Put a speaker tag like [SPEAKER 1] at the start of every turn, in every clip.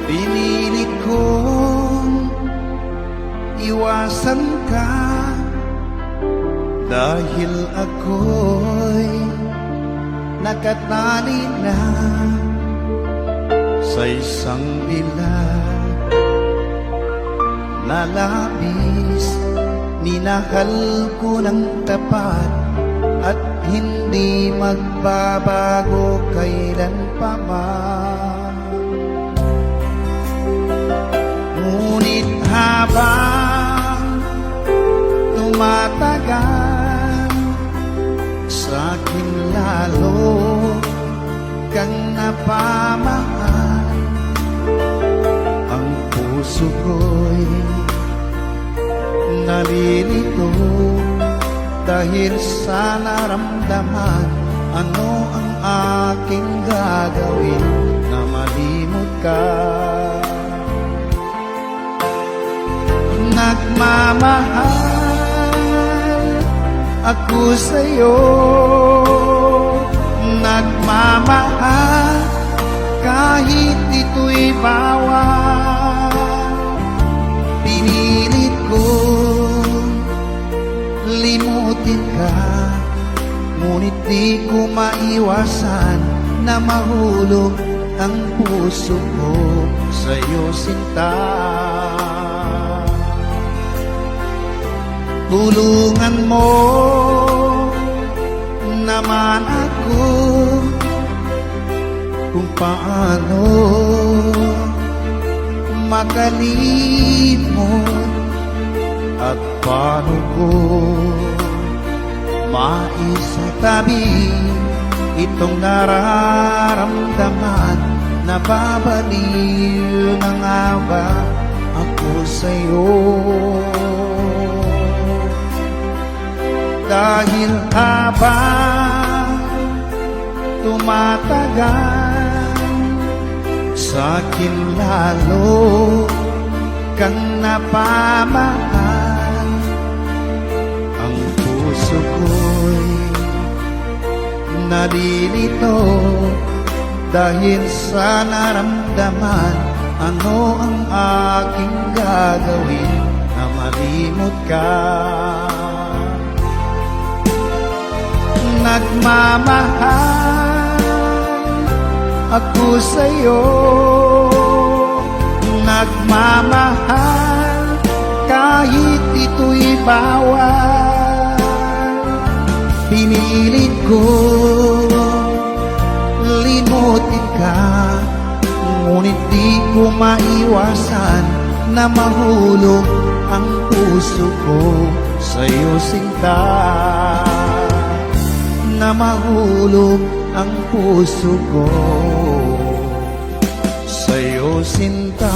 [SPEAKER 1] Pinilit kong iwasan ka dahil ako'y nakatali na sa isang bilag na labis. Minahal ko ng tapat at hindi magbabago kailan pa man. Ngunit habang tumatagal, sa'kin lalo kang napamahal. Ang puso ko'y nalilito dahil sa naramdaman. Ano ang aking gagawin na malimot ka? Nagmamahal ako sa'yo, nagmamahal kahit ito'y bawal. Pinilit kong limutin ka, ngunit di ko maiwasan na mahulog ang puso ko sa'yo, sinta. Tulungan mo naman ako kung paano makalimot at paano ko maisatabi itong nararamdaman. Nababaliw na nga ba ako sa'yo? Dahil habang tumatagal, sa'kin lalo kang napamahal. Ang puso ko'y nalilito dahil sa naramdaman. Ano ang aking gagawin na malimot ka? Nagmamahal ako sa'yo, nagmamahal kahit ito'y bawal. Pinilit ko limutin ka, ngunit di ko maiwasan na mahulog ang puso ko sa'yo, sinta. Na mahulog ang puso ko sa'yo, sinta.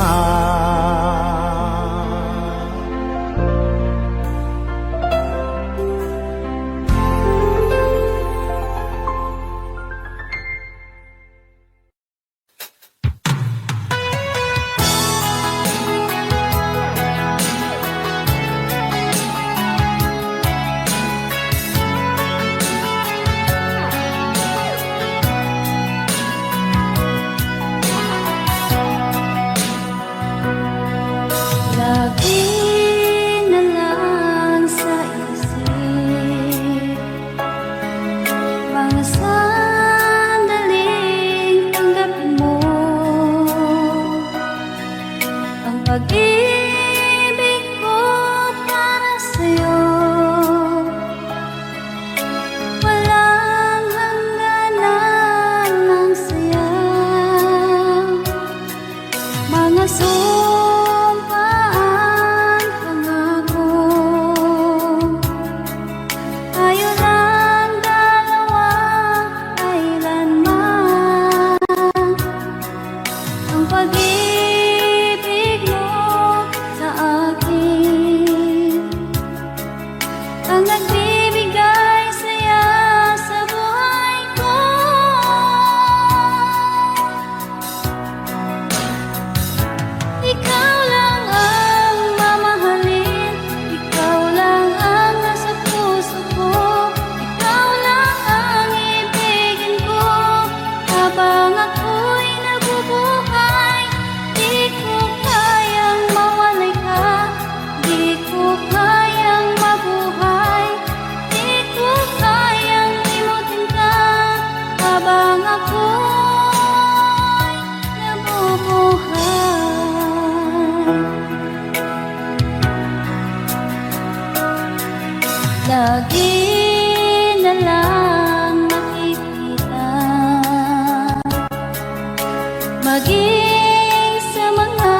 [SPEAKER 2] maging sa mga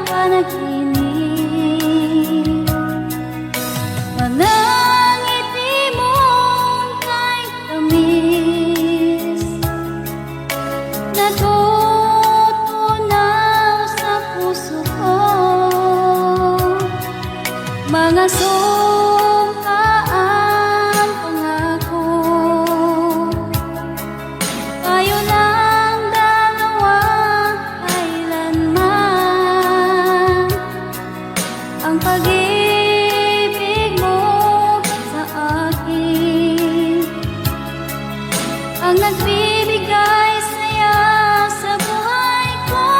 [SPEAKER 2] panaginip. Manangiti mong kay tamis, natutunaw sa puso ko. Mga sumpaang pangako, tayo lang dalawa kailanman. Ang pag-ibig mo sa akin ang nagbibigay saya sa buhay ko.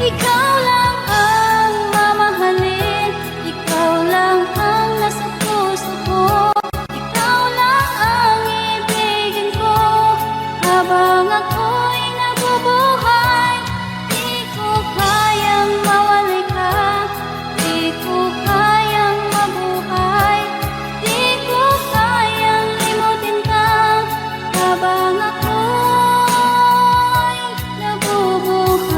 [SPEAKER 2] Ikaw lang ang mamahalin, ikaw lang ang nasa puso ko. Ikaw lang ang ibigin ko habang ako'y nabubuhay. Di ko kayang mawalay ka, di ko kayang mabuhay, di ko kayang limutin ka habang ako'y nabubuhay.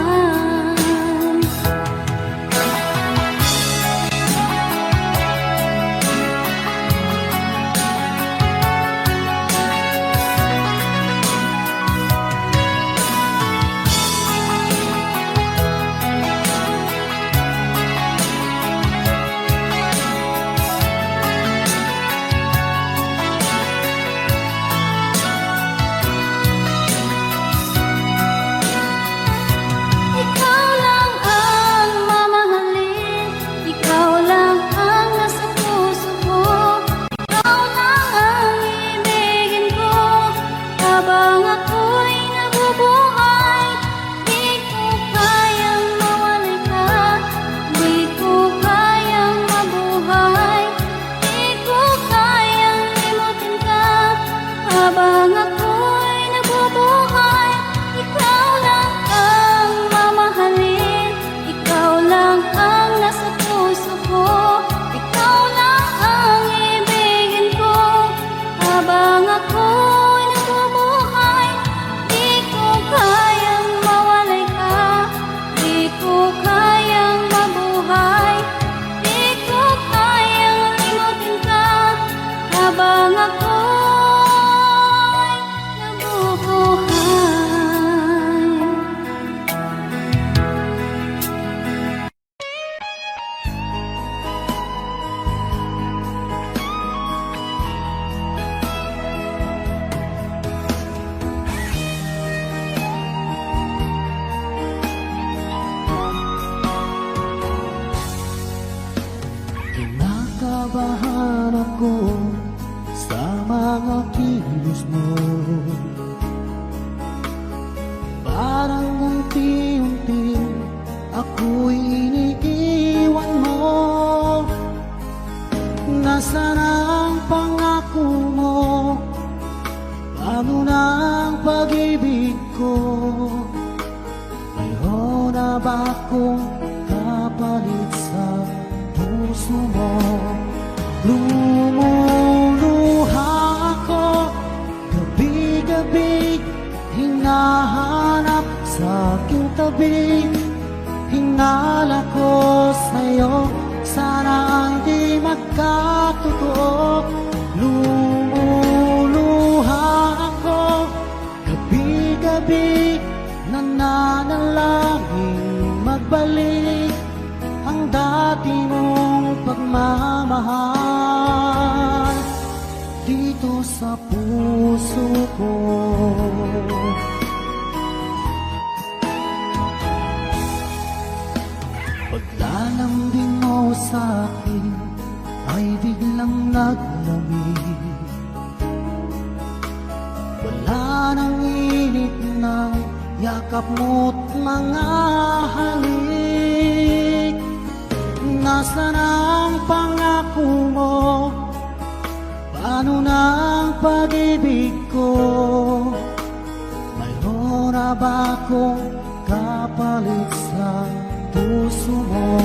[SPEAKER 2] Ikaw lang ang mamahalin, ikaw lang ang nasa puso ko. Ikaw lang ang ibigin ko habang ako'y nabubuhay. Di ko kayang mawalay ka, di ko kayang mabuhay, di ko kayang limutin ka habang ako'y nabubuhay. Ikaw lang ang mamahalin, ikaw lang ang nasa puso ko. Ikaw lang ang ibigin ko habang ako'y nabubuhay. Di ko kayang mawalay ka, di ko kayang mabuhay, di ko kayang limutin ka habang ako'y nabubuhay.
[SPEAKER 1] Kinakabahan ako sa mga kilos mo. Parang unti-unti ako'y iniiwan mo. Nasaan ang pangako mo? Paano na ang pag-ibig ko? Mayroon na ba akong kapalit sa puso mo? Lumuluha ako gabi-gabi, hinahanap sa aking tabi. Hinala ko sa'yo, sana hindi magkatotoo. Lumuluha ako gabi-gabi, nananalangin magbalik ang dati mong pagmamahal dito sa puso ko. Paglalambing mo sa akin ay biglang naglamig. Wala nang init ng yakap mo't mga halik. Nasaan ang pangako mo? Paano na ang pag-ibig ko? Mayroon na ba akong kapalit sa puso mo?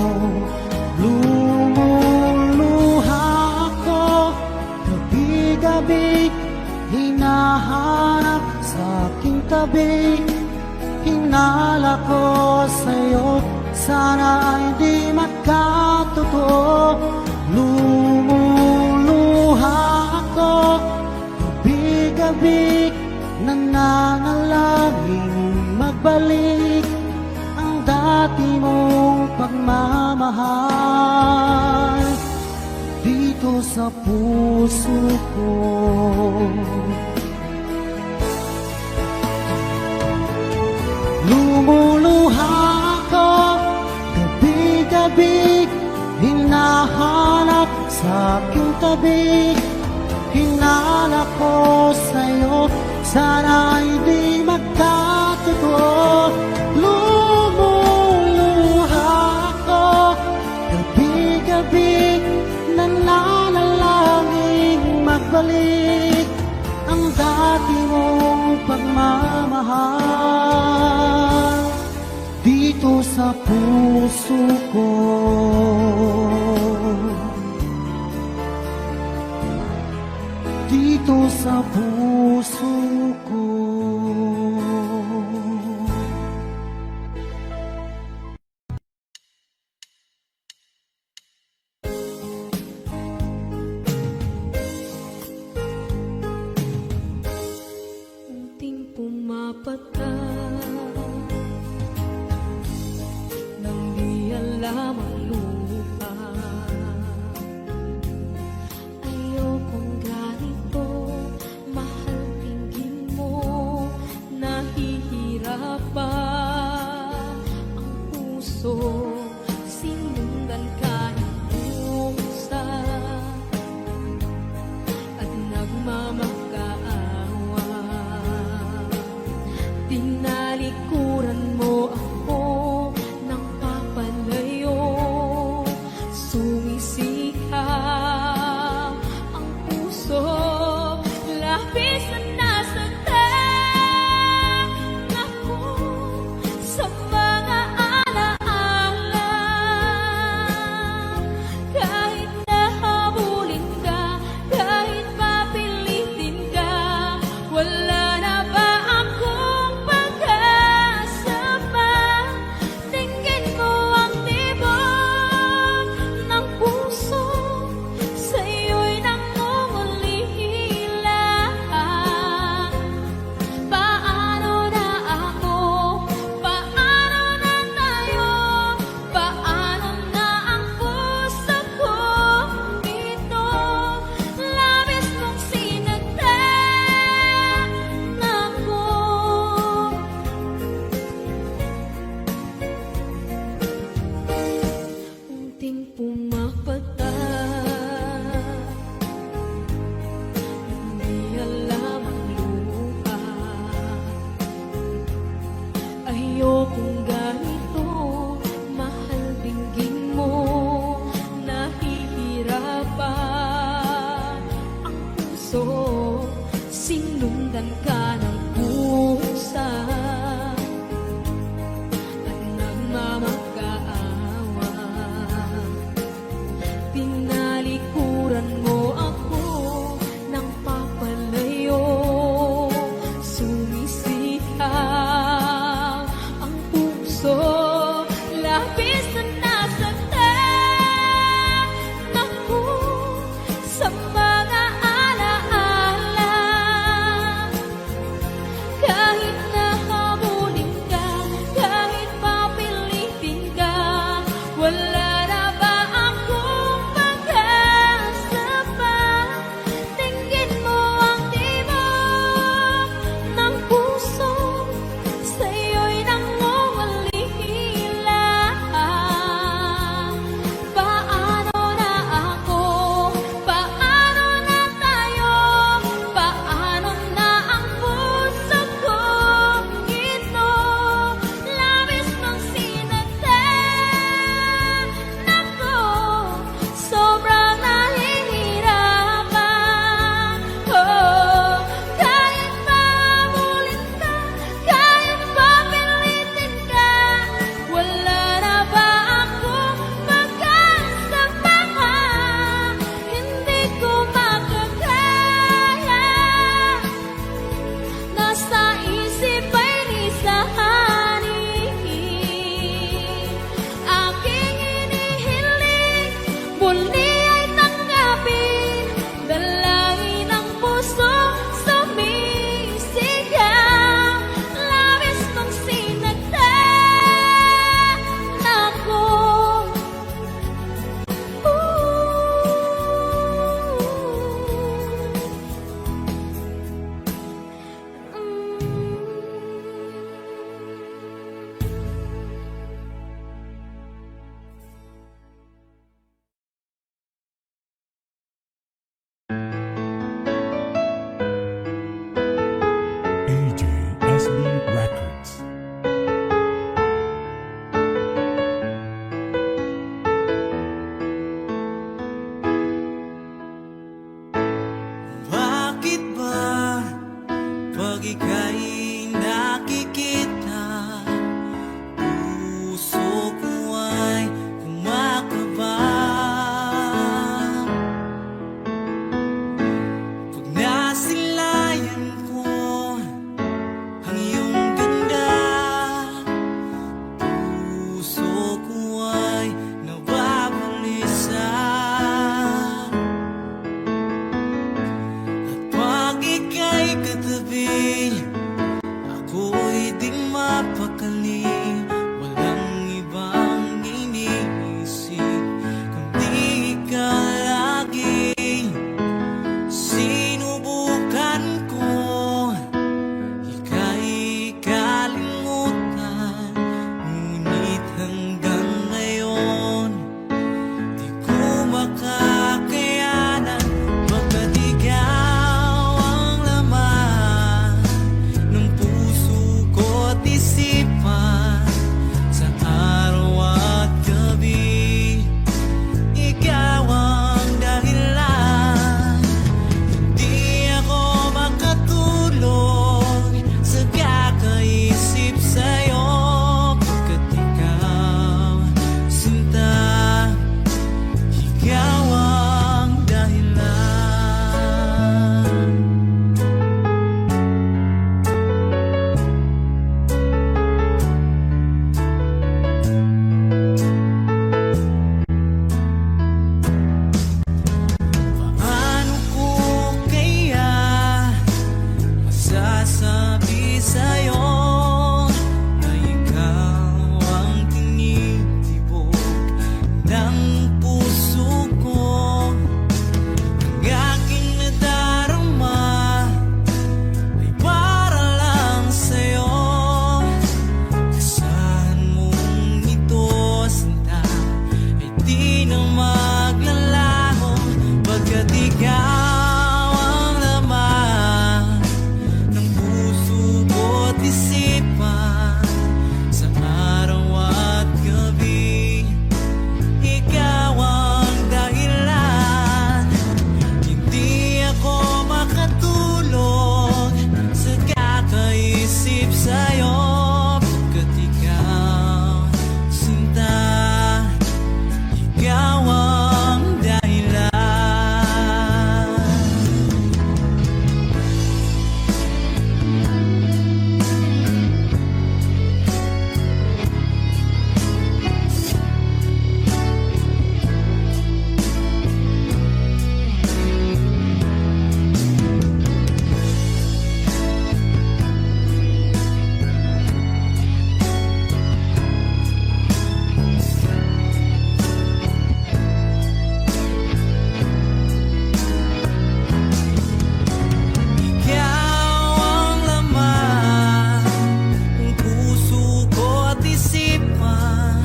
[SPEAKER 1] Lumuluha ako gabi-gabi, hinahanap sa aking tabi. Hinala ko sa'yo, sana ay di magkatotoo. Lumuluha ako, gabi-gabi, nananalangin magbalik ang dati mong pagmamahal dito sa puso ko. Lumuluha ako, gabi-gabi, hinahanap sa aking tabi. Hinala ko sa'yo, sana ay di magkatotoo. Lumuluha ako, gabi-gabi, nananalangin magbalik ang dati mong pagmamahal dito sa puso ko. Dito sa puso ko.
[SPEAKER 2] Unting pumapata nang di alam ang lupa. Ayokong ganito, mahal tingin mo, nahihirapan ang puso, sinundan ka ng pusa at nagmamakaawa. Tinalikuran mo ako ng papalayo, sumisikap ang puso, labis na nasaktan ako sa mga alaala. Kahit nahabulin ka, kahit papilitin ka, wala na ba akong pag-asa pa? Tingin mo ang tibok ng puso, sa'yo'y nangungulila. Paano na ako? Paano na tayo? Paano na ang puso ko ito? Labis mong sinagtan ako. Unting pumapata, hindi alam ang lupa. Ayokong ganito, mahal dinggin mo, nahihirapan ang puso, sinundan ka ng pusa at nagmamakaawa. Tinalikuran mo ako ng papalayo, sumisikap ang puso, labis na nasaktan ako sa mga alaala. Kahit na
[SPEAKER 3] pag ika'y nakikita, puso ko ay kumakaba. Pag nasilayan ko ang iyong ganda, puso ko ay nababalisa. At pag ika'y katabi, ako'y di mapakali. Walang ibang iniisip kundi ikaw lagi. Sinubukan ko ika'y kalimutan, ngunit hanggang ngayon di ko makakayanan. Baga't ikaw ang laman ng puso ko't isipan, sa araw at gabi ikaw ang dahilan. Di ako makatulog sa kakaisip sa'yo, pagkat ikaw, sinta, ikaw ang dahilan. Paano ko kaya masasabi sa'yo na ikaw ang tinitibok ng puso ko? Ang aking nadarama ay para lang sa'yo. Asahan mong ito, sinta, ay di na maglalaho, pagkat ikaw ang laman ng puso ko't isipan, sa araw at gabi ikaw ang dahilan. Hindi ako makatulog sa kakaisip sa'yo, pagkat ikaw, sinta, ikaw ang dahilan. Ikaw ang laman ng puso ko't isipan,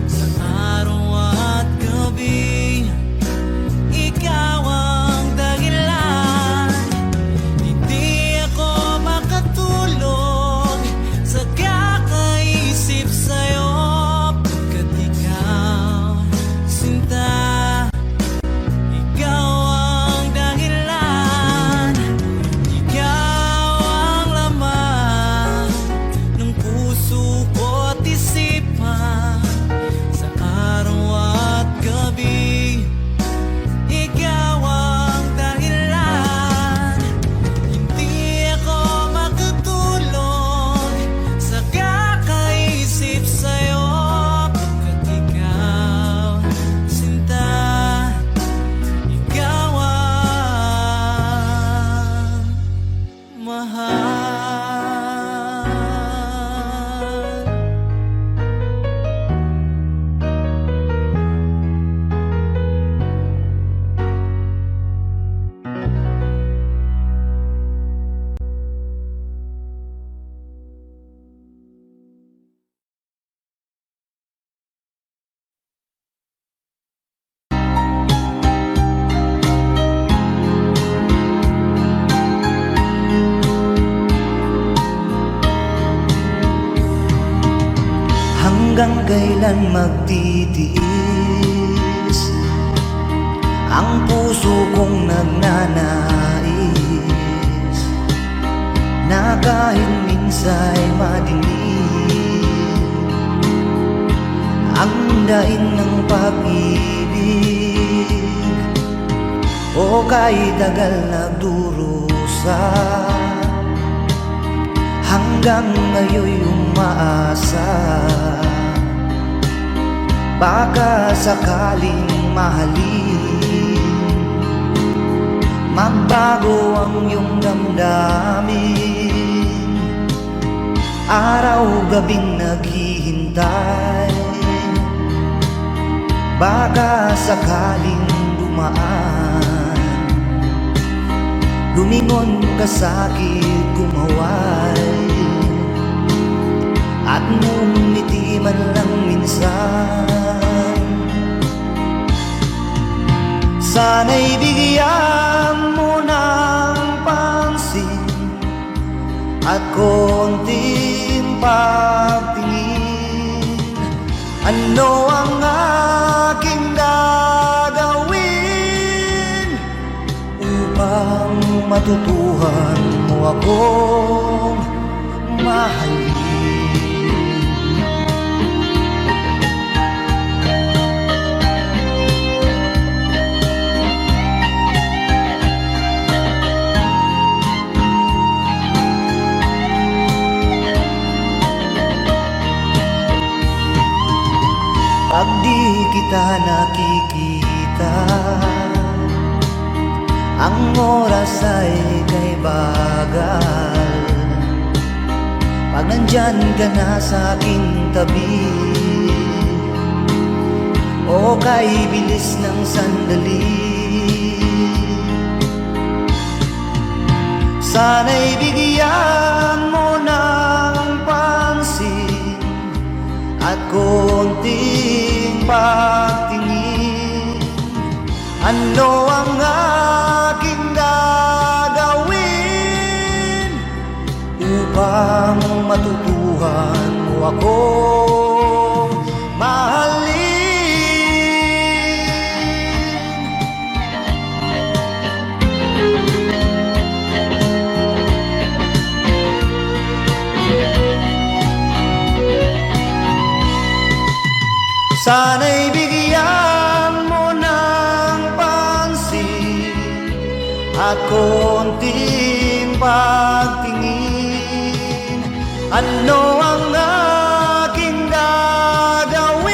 [SPEAKER 3] sa araw at gabi ikaw ang dahilan. Hindi ako makatulog sa kakaisip sa'yo, pagkat ikaw, sinta, ikaw ang dahilan. Ikaw ang laman ng puso ko't isipan, sa araw at gabi ikaw ang dahilan. Hindi ako makatulog sa kakaisip sa'yo, pagkat ikaw, sinta, ikaw ang mahal.
[SPEAKER 1] Hanggang kailan magtitiis ang puso kong nagnanais na kahit minsa'y madilim ang daing ng pag-ibig, o kahit tagal nagdurusa, hanggang ngayon'y umaasa. Baka sakaling mahalin, magbago ang iyong damdamin. Araw-gabing naghihintay, baka sakaling dumaan, lumingon ka sa'kin, kumaway, at ngumiti man lang minsan. Sana'y bigyan mo ng pansin at konting pagtingin. Ano ang aking gagawin upang matutuhan mo akong mahalin? Pag di kita nakikita, ang oras ay kay bagal. Pag nandyan ka na sa aking tabi, o kay bilis ng sandali, sana'y bigyan mo ng pansin at konting pagtingin. Ano ang aking gagawin upang matutuhan mo akong mahalin? Sana'y bigyan mo ng pansin at konting pagtingin. Ano ang aking gagawin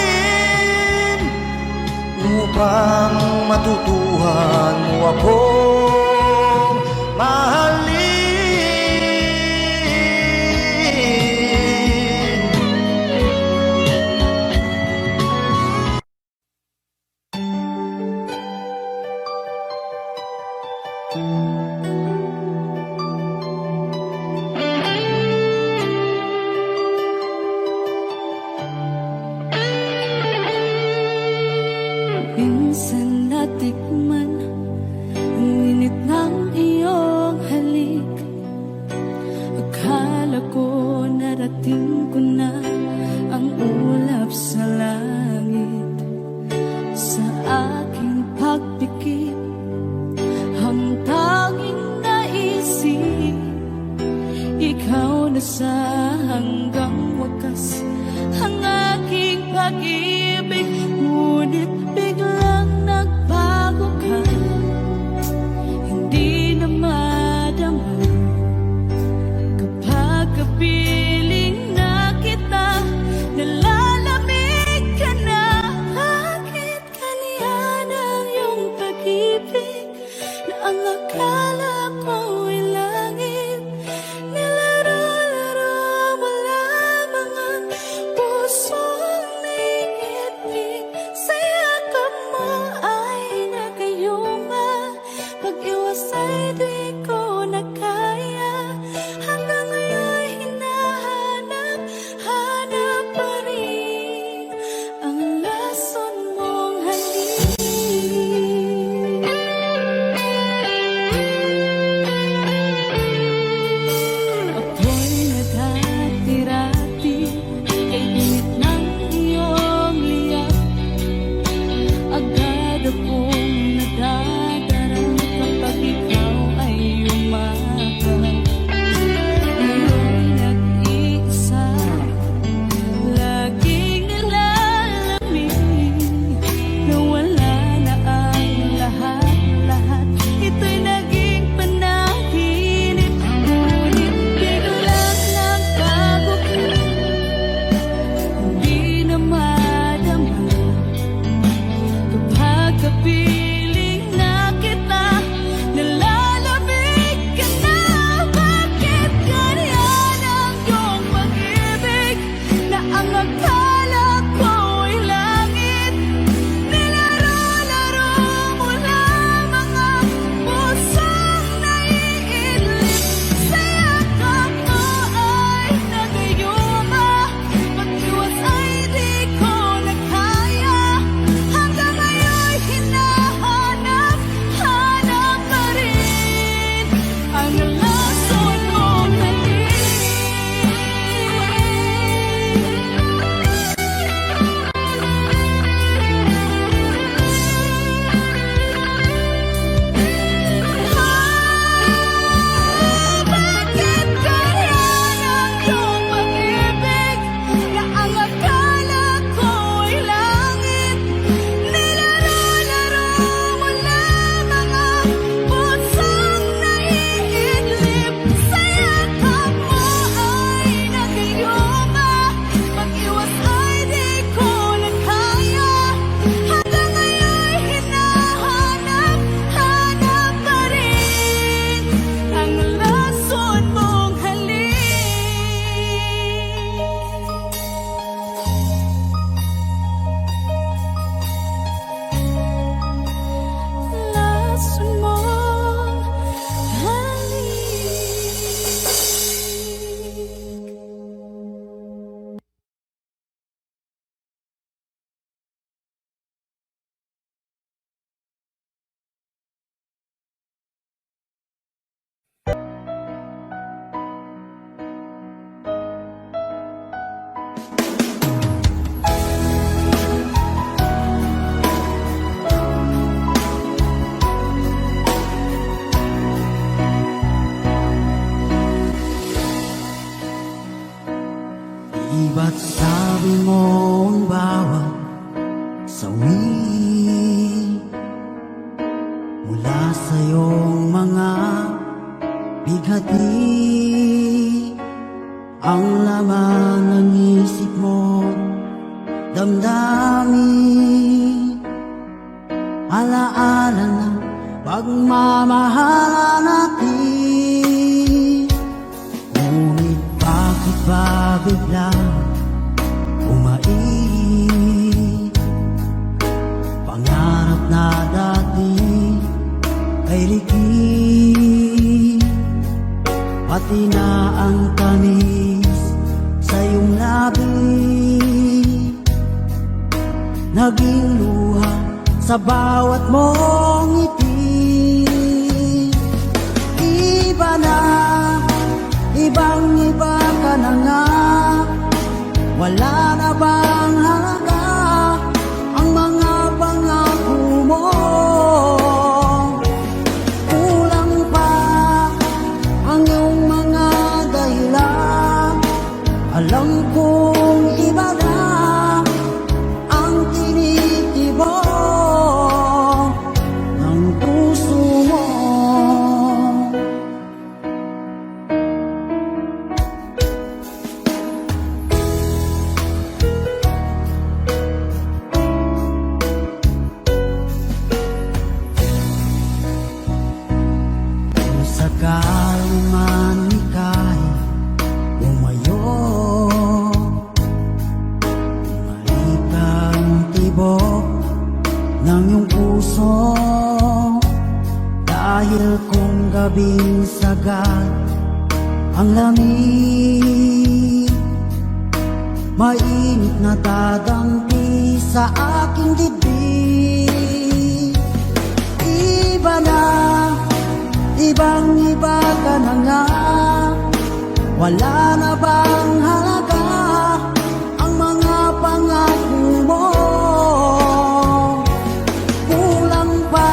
[SPEAKER 1] upang matutuhan mo akong mahalin?
[SPEAKER 2] Minsan natikman ang init ng iyong halik. Akala ko narating ko na ang ulap sa langit. Sa aking pagpikit, ang tanging naisip, ikaw na sa hanggang wakas ang aking pag-ibig. Ngunit biglang nagbago ka, hindi na madama. Kapag kapiling na kita, nalalamig ka na. Bakit kaniyan ang iyong pag-ibig na ang akala ko ay langit? Nilaro-laro mo lamang ang pusong naigit-ig sa'yo.
[SPEAKER 1] Ba't sabi mo ang bawat sawi mula sa iyong mga bighati ang laman ng isip mo, damdamin, alaala ng pagmamahala natin. Ngunit bakit ba biglang umait? Pangarap na dati ay likid, pati na ang tamis sa iyong labi naging luha sa bawat mong ngiti. Iba na, ibang-iba ka na nga, wala na bang halaga ang mga pangako mo? Kulang pa ang iyong mga dahilan, alam kong iba na ang tinitibok ng puso mo. Kung sakali man ika'y umayo, bumalik ang tibok ng iyong puso. Dahil kung gabing sagad ang lamig, mainit na dadampi sa aking dibdib. Iba na, ibang-iba ka na nga, wala na bang halaga ang mga pangako mo? Kulang pa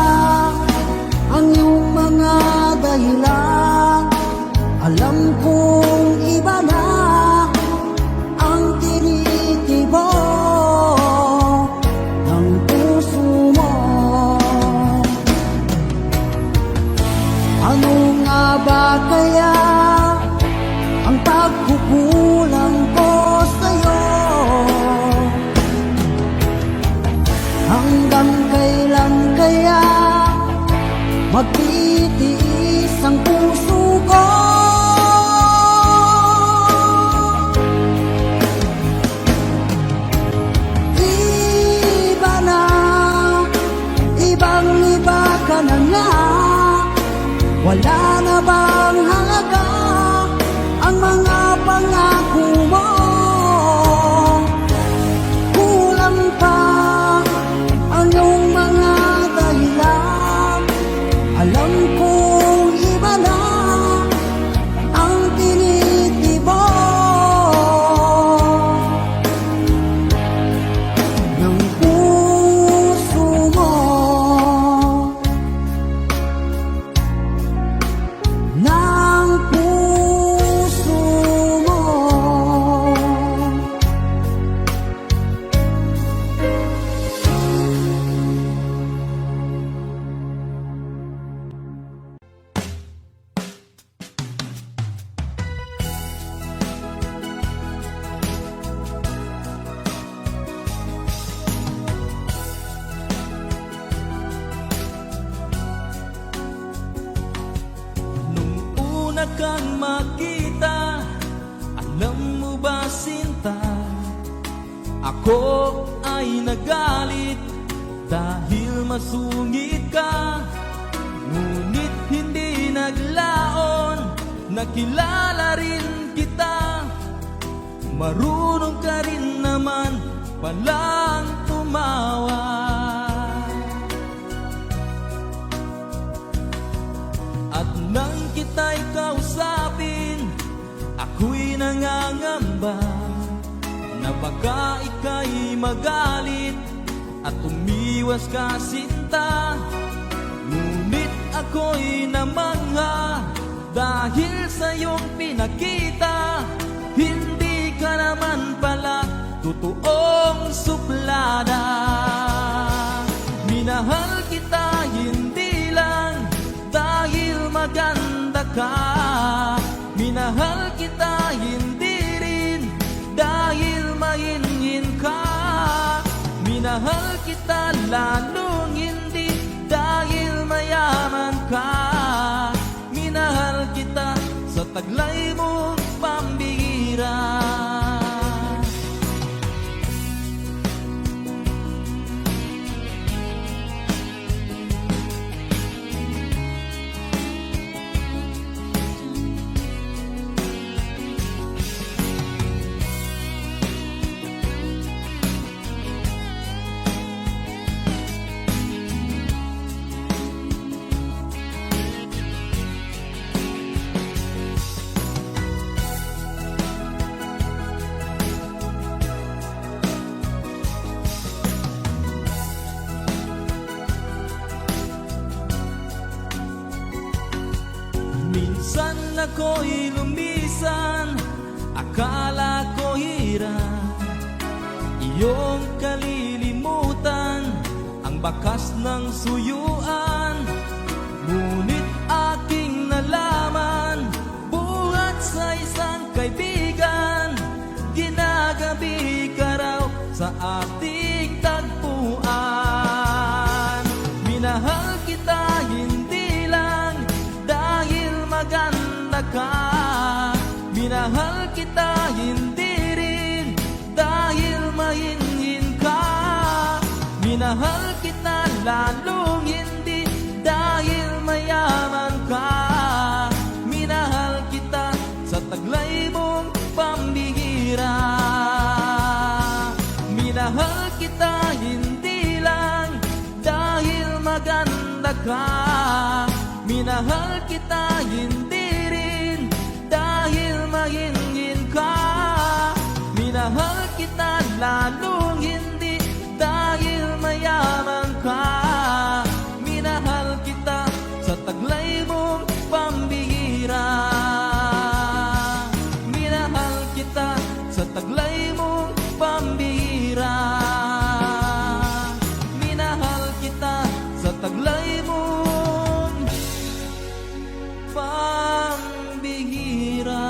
[SPEAKER 1] ang iyong mga dahilan, alam kong iba na ang tinitibok ng puso mo. Ano nga ba kaya ang pagkukulang ko sa'yo? Hanggang kailan kaya magtitiis ang puso ko? Iba na, ibang-iba ka na nga, wala na bang halaga ang mga pangako mo? Kulang pa ang iyong mga dahilan, alam kong iba na ang tinitibok ng puso mo. Ng puso mo.
[SPEAKER 3] Nung una kang makita, alam mo ba sinta, ako ay nagalit dahil masungit ka. Ngunit hindi naglaon, nakilala rin kita. Marunong ka rin naman palang tumawa. At nang kita'y kausapin, ako'y nangangamba na baka ika'y magalit at umiwas ka sinta. Ngunit ako'y namangha dahil sa iyong pinakita, hindi ka naman pala totoong suplada. Minahal kita hindi lang dahil maganda ka, minahal kita hindi rin dahil mahinhin ka, minahal kita lalong hindi dahil mayaman ka, minahal kita sa taglay mong pambihira. Minsan ako'y lumisan, akala ko hirap iyong kalilimutan ang bakas ng suyuan. Ngunit aking nalaman, buhat sa isang kaibigan, ginagabi ka raw sa ating tagpuan. Minahal kita hindi lang dahil maganda ka, minahal kita hindi rin dahil mahinhin ka, minahal kita lalong hindi dahil mayaman ka, minahal kita sa taglay mong pambihira. Minahal kita hindi lang dahil maganda ka, minahal kita hindi rin dahil mahinhin ka, minahal kita lalong hindi dahil mayaman ka, minahal kita sa taglay mong pambihira. Minahal kita sa taglay mong pambihira. Minahal kita sa taglay mong pambihira.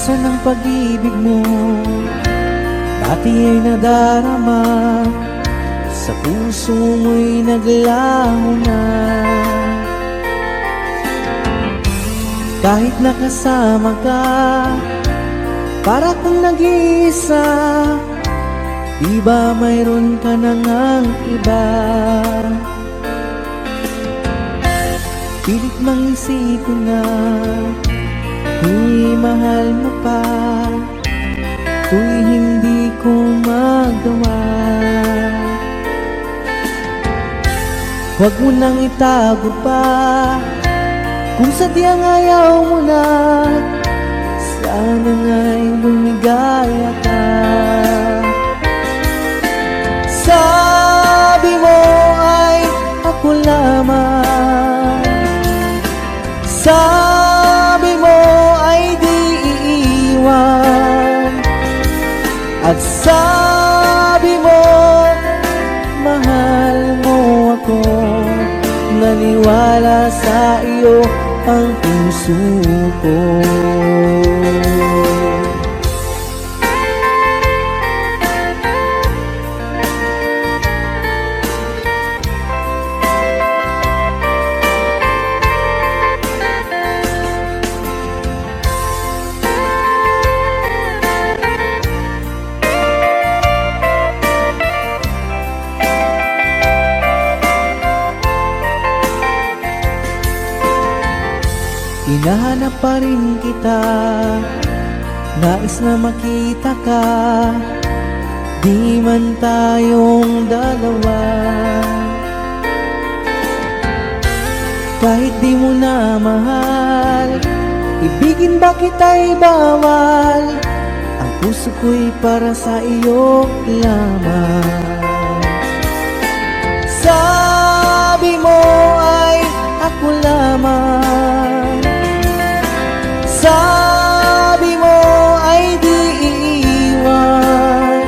[SPEAKER 1] Asan ang pag-ibig mo? Dati ay nadarama, sa puso mo'y naglaho na. Kahit nakasama ka, para kung nag-iisa, di ba mayroon ka na ngang iba? Pilit mang isipin na tu'y mahal mo pa, tu'y hindi ko magawa. Huwag mo nang itago pa, kung sadyang ayaw mo na, sana nga'y lumigaya ka. Sabi mo ay ako lamang, sabi mo ay di iiwan, at sabi mo mahal mo ako. Naniwala sa iyo ang puso ko. Hinahanap pa rin kita, nais na makita ka, di man tayong dalawa. Kahit di mo na mahal, ibigin ba kita'y bawal? Ang puso ko'y para sa iyo lamang. Sabi mo ay ako lamang, sabi mo ay di iiwan,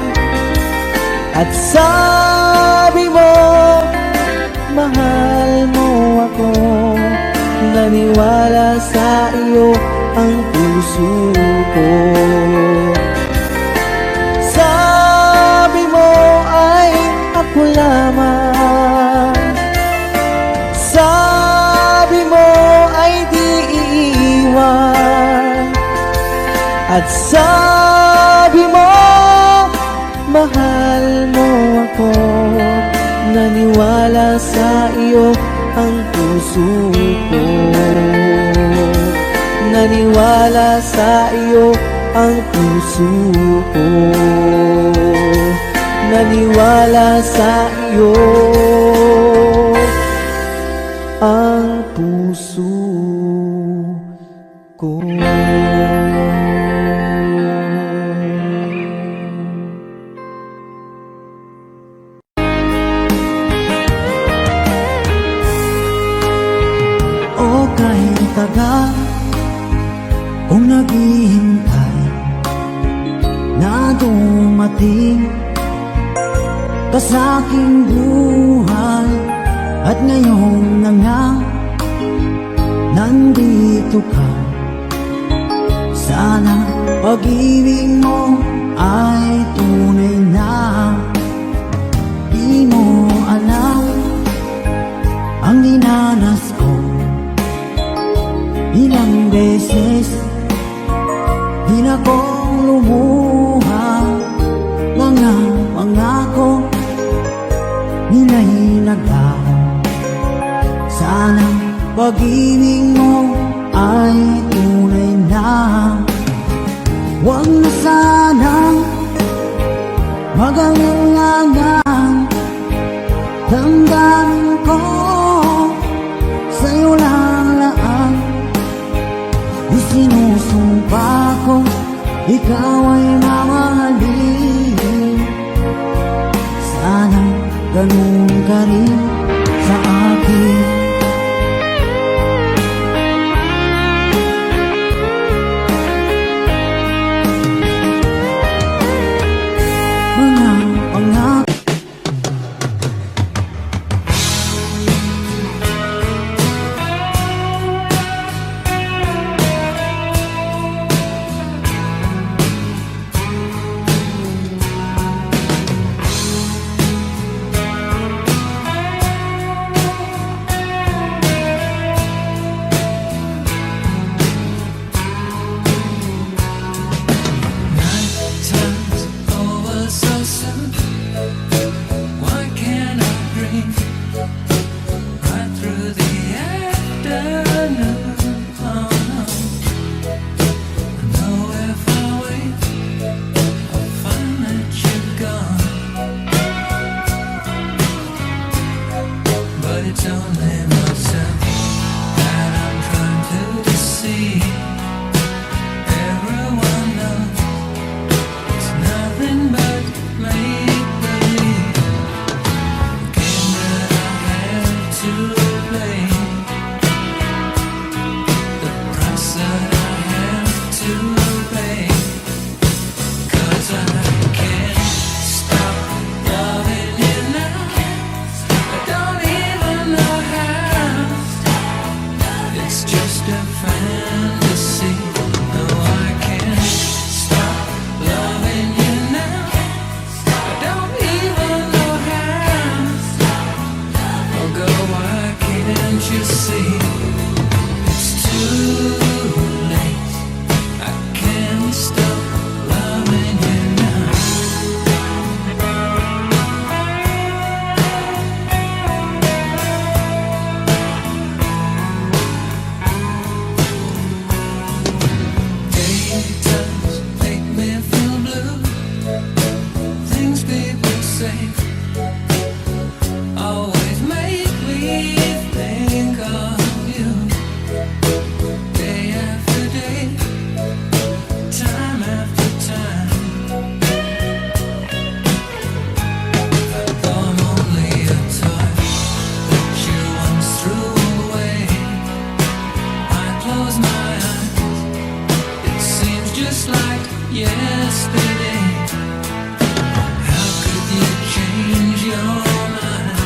[SPEAKER 1] at sabi mo mahal mo ako. Naniwala sa iyo ang puso ko. Sabi mo ay ako lamang, sabi mo ay di iiwan, at sabi mo mahal mo ako. Naniwala sa iyo ang puso ko. Naniwala sa iyo ang puso ko. Naniwala sa iyo ang puso ko. O kahit tagal kung naghihintay na dumating ka sa aking buhay, at ngayon na nga nandito ka. Sana pag-ibig mo ay tunay na. Di mo alam ang dinanas ko, ilang beses di na ko lumuha. Mga pangako nila'y naglaho. Sana pag-ibig mo ay tunay na. Huwag na sanang mag-alangan, damdamin ko sa'yo lang. Isinusumpa ko ikaw ay mamahalin. Sana ganun ka rin sa akin. Mga pangako
[SPEAKER 4] only myself that I'm trying to deceive. Everyone knows it's nothing but make-believe. Game that I had to play, the price that I have to pay. 'Cause I can't stop loving you now. I don't even know how. It's just a fantasy. No, I can't stop loving you now. I don't even know how. Oh, girl, why can't you see? It's too late. I can't stop loving you now. Daytimes make me feel blue. Things people say always make me think of you. Day after day, time after time. Though I'm only a toy that you once threw away, I close my eyes, it seems just like yesterday. How could you change your mind?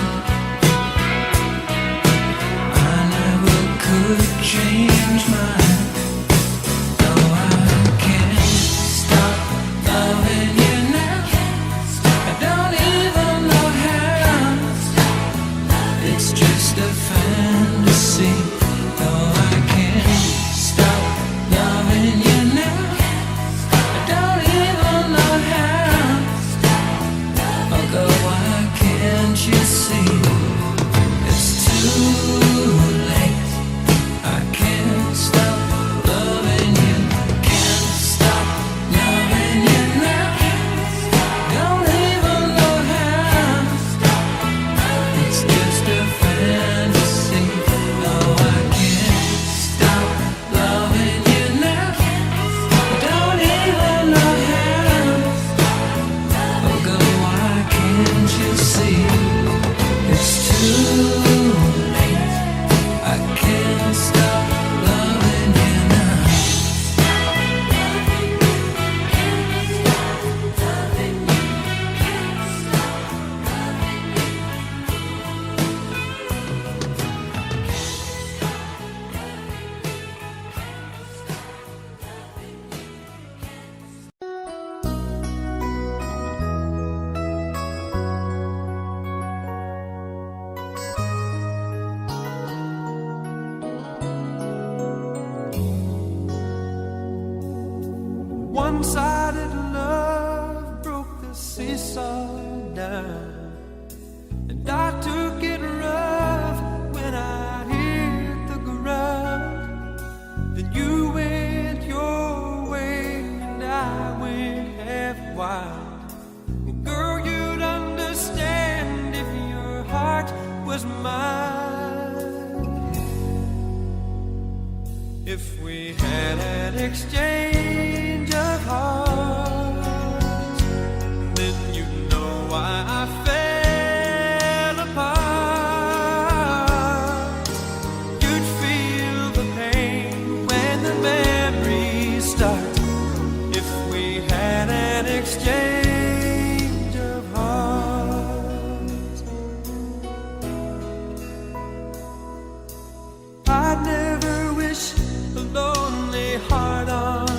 [SPEAKER 4] I never could change mine. No, I can't stop loving you now. I don't even know how. It's just a fantasy. No, I can't stop loving you now. I don't even know how. Oh, girl, why can't you see? It's too late. I can't stop loving you. Can't stop loving you now. Don't even know how. It's just a fantasy. No, I can't stop loving you now. I don't even know how. Oh, girl, why can't you see? It's too late. I can't stop loving you now.
[SPEAKER 5] One-sided love broke the seesaw down, and I took it rough when I hit the ground. Then you went your way and I went half wild. Well, girl, you'd understand if your heart was mine. If we had an exchange of hearts, then you know why I fell apart. You'd feel the pain when the memories start. If we had an exchange of hearts, I'd never wish a lonely heart on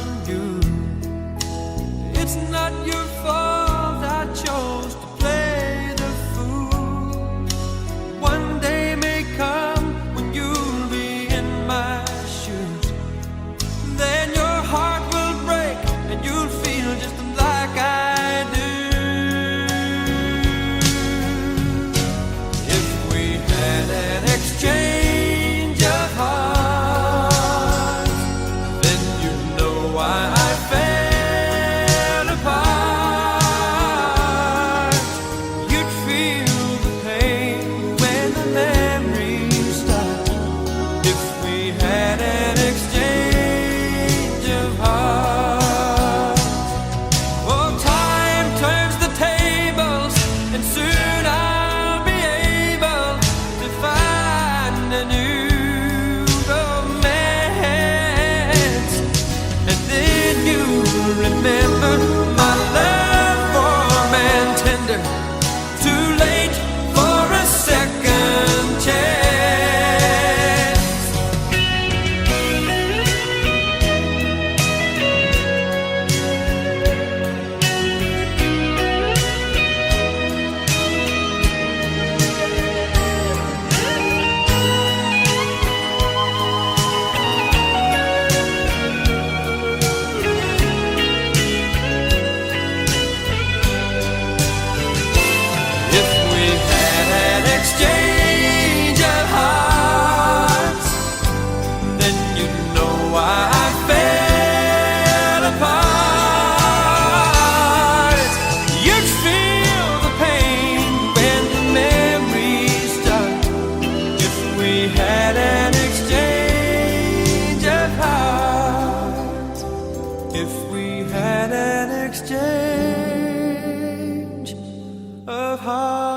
[SPEAKER 5] exchange of hearts, then you know why I fell apart. You'd feel the pain when the memories start if we had an exchange of hearts. If we had an exchange of hearts.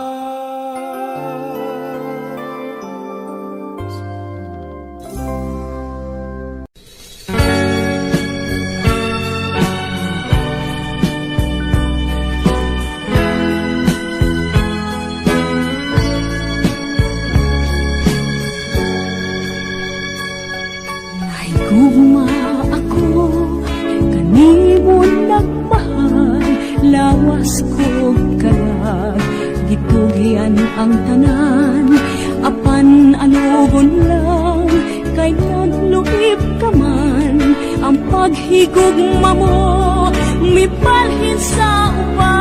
[SPEAKER 2] Naigugma ako, kanimo nagmahal, lawas ko kalag, gitugian ang tanan, apan anugon lang, kay nagluib ka man, ang paghigugma mo, mipalhin sa uban.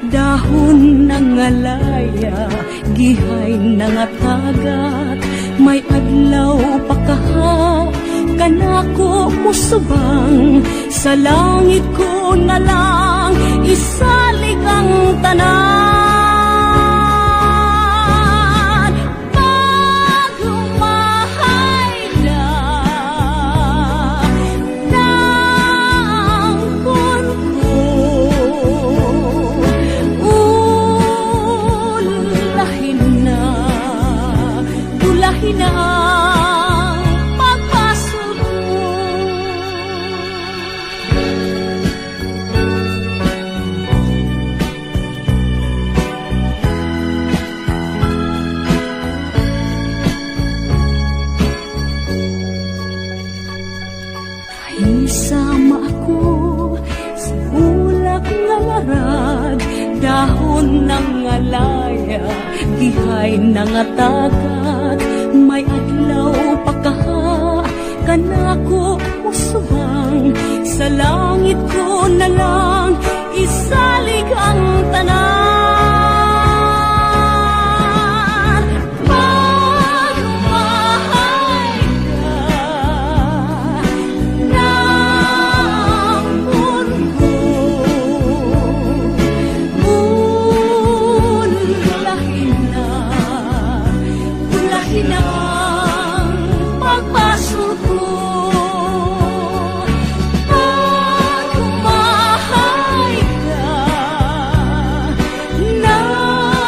[SPEAKER 2] Dahon ng alaya, gihay ng atagat, may adlaw pa kaha, kanako musubang, sa langit ko na lang, isalig ang tanan. Pag humahay na, ng kunko, ulahin na ang pagpasok mo. Isama ako sa ulak na larag, dahon ng alaya, gihay ng atagat, may adlaw pa kaha, kanako musubang, sa langit ko na lang, isalig ang tanan. Pag humahay ka ng mundo, ulahin ang pagpasok mo. Pag humahay ka ng mundo,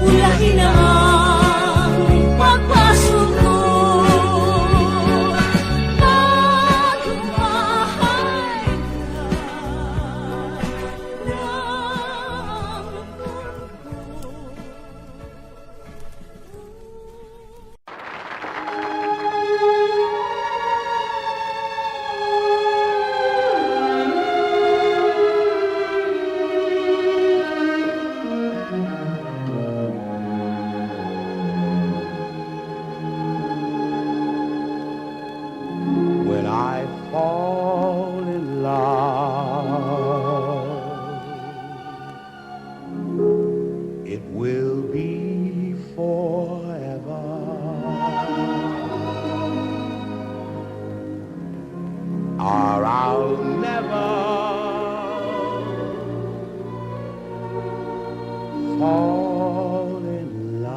[SPEAKER 2] ulahin ang pagpasok mo. Pag humahay
[SPEAKER 6] When I fall in love, it will be forever. Or I'll never fall in love.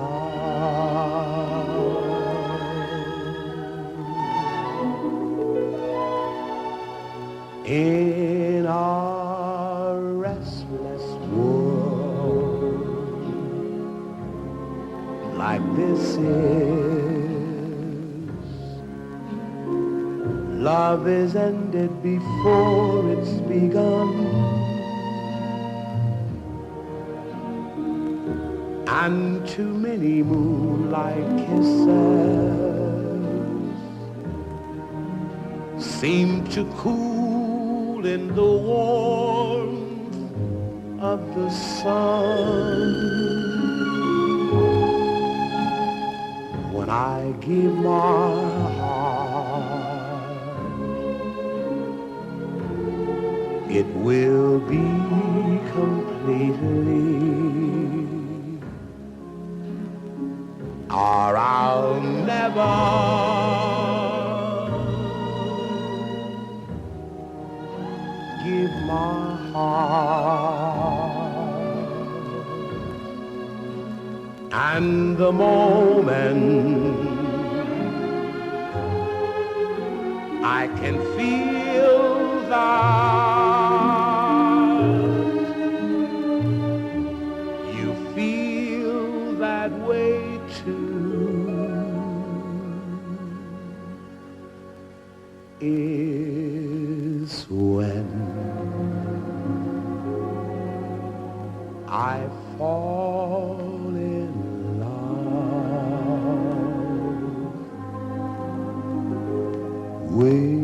[SPEAKER 6] In our restless world, like this is, Love is ended before it's begun, and too many moonlight kisses seem to cool in the warmth of the sun. When I give my heart, it will be completely, or I'll never give my heart. And the moment I can feel that you feel that way too is when I fall in love with